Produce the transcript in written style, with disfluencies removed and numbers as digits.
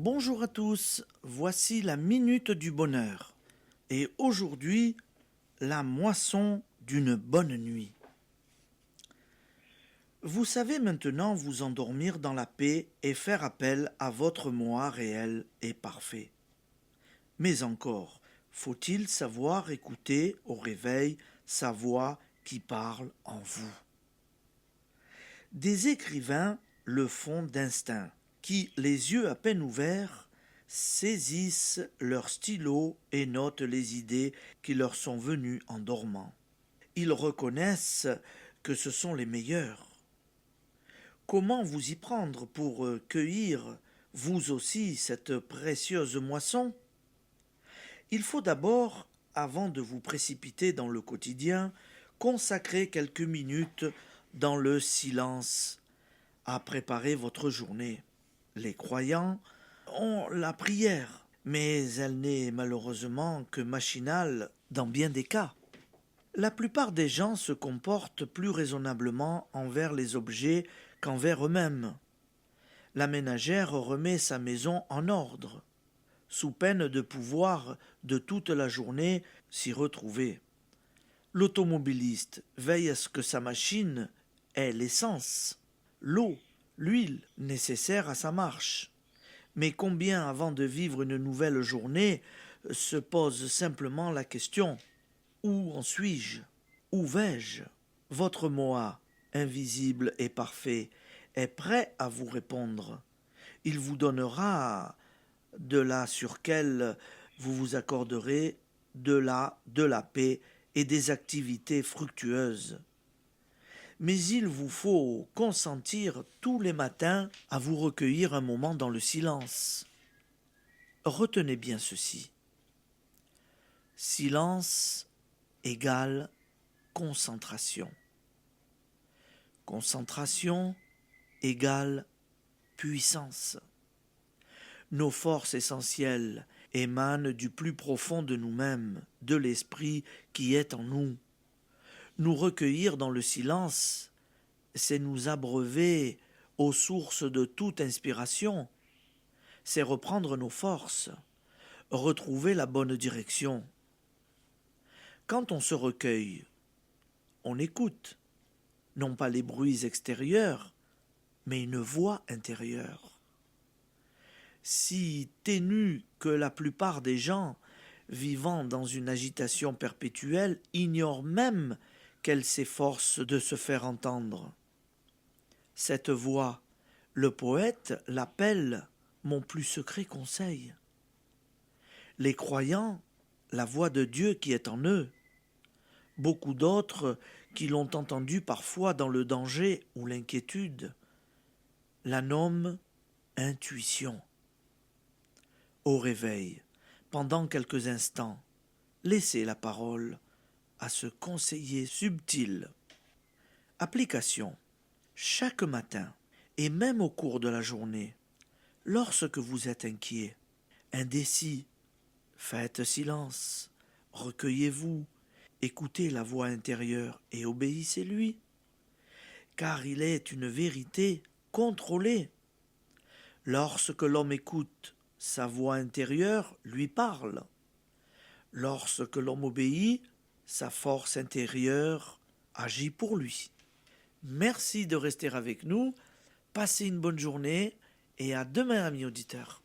Bonjour à tous, voici la minute du bonheur. Et aujourd'hui, la moisson d'une bonne nuit. Vous savez maintenant vous endormir dans la paix et faire appel à votre moi réel et parfait. Mais encore, faut-il savoir écouter au réveil sa voix qui parle en vous. Des écrivains le font d'instinct, qui, les yeux à peine ouverts, saisissent leur stylo et notent les idées qui leur sont venues en dormant. Ils reconnaissent que ce sont les meilleurs. Comment vous y prendre pour cueillir, vous aussi, cette précieuse moisson? Il faut d'abord, avant de vous précipiter dans le quotidien, consacrer quelques minutes dans le silence à préparer votre journée. Les croyants ont la prière, mais elle n'est malheureusement que machinale dans bien des cas. La plupart des gens se comportent plus raisonnablement envers les objets qu'envers eux-mêmes. La ménagère remet sa maison en ordre, sous peine de pouvoir de toute la journée s'y retrouver. L'automobiliste veille à ce que sa machine ait l'essence, l'eau, l'huile nécessaires à sa marche. Mais combien, avant de vivre une nouvelle journée, se pose simplement la question: où en suis-je? Où vais-je? Votre moi, invisible et parfait, est prêt à vous répondre. Il vous donnera de là sur quel vous vous accorderez de la paix et des activités fructueuses. Mais il vous faut consentir tous les matins à vous recueillir un moment dans le silence. Retenez bien ceci. Silence égale concentration. Concentration égale puissance. Nos forces essentielles émanent du plus profond de nous-mêmes, de l'esprit qui est en nous. Nous recueillir dans le silence, c'est nous abreuver aux sources de toute inspiration, c'est reprendre nos forces, retrouver la bonne direction. Quand on se recueille, on écoute, non pas les bruits extérieurs, mais une voix intérieure. Si ténue que la plupart des gens, vivant dans une agitation perpétuelle, ignorent même qu'elle s'efforce de se faire entendre. Cette voix, le poète l'appelle mon plus secret conseil. Les croyants, la voix de Dieu qui est en eux. Beaucoup d'autres qui l'ont entendue parfois dans le danger ou l'inquiétude, la nomment intuition. Au réveil, pendant quelques instants, laissez la parole à ce conseiller subtil. Application. Chaque matin, et même au cours de la journée, lorsque vous êtes inquiet, indécis, faites silence, recueillez-vous, écoutez la voix intérieure et obéissez-lui, car il est une vérité contrôlée. Lorsque l'homme écoute, sa voix intérieure lui parle. Lorsque l'homme obéit, sa force intérieure agit pour lui. Merci de rester avec nous, passez une bonne journée et à demain, amis auditeurs.